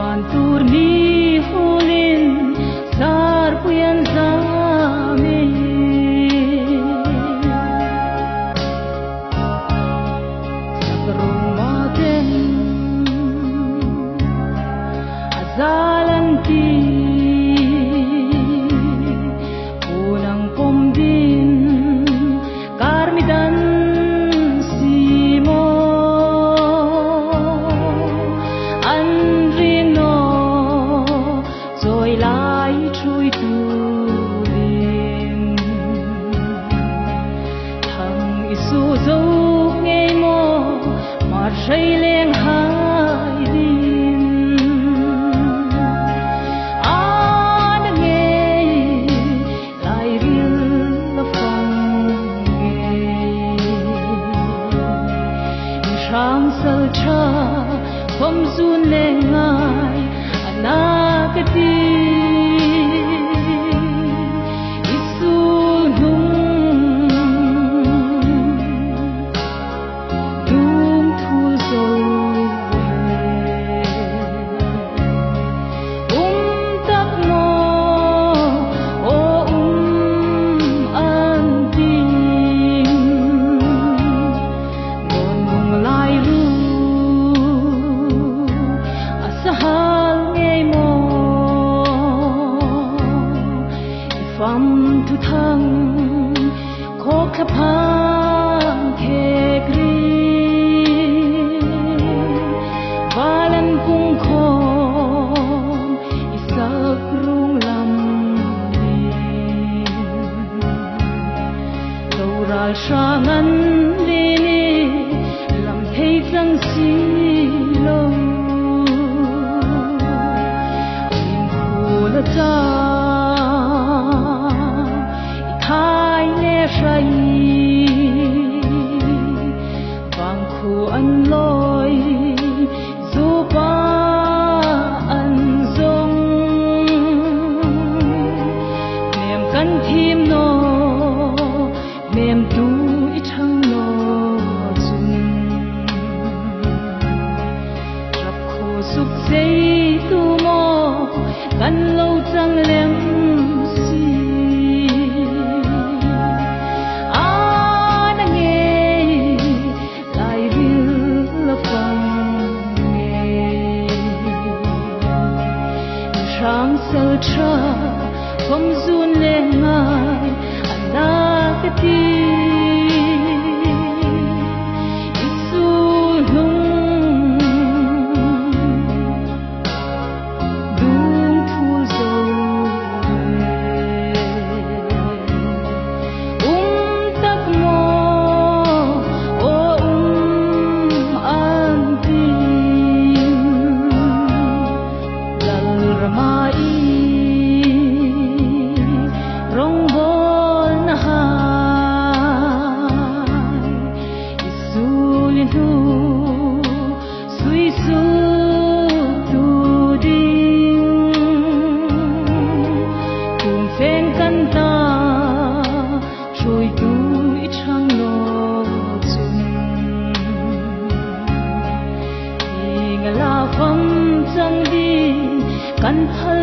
van tur mi hulin sar puyan zame sagrung maten azalanti unang pomdin karmidan rây lên hai đêm đã nghe lại riêng là phòng nghề sáng sơ cha không run lên ngài na cái pham thu thang khó khăn phang khe gri valan cung khom isak rung lam ni dâu rai sangan lini lam thấy răng si lâu in khu la cha say vàng khu ăn lối dù ba ăn rong mềm cắn thêm nó mềm túi trăng nó dùng rập khu sụp dây tu mò cắn lâu trăng lem sáng sơ cha không run lên ngài anh cái tim Giêsu nung đúng thua dầu tắc mò an tim mai rong bol na hai isulin tu sui su tu ding cùng phen căn ta trôi túi trăng lo chung tình là phong trăng đi căn thân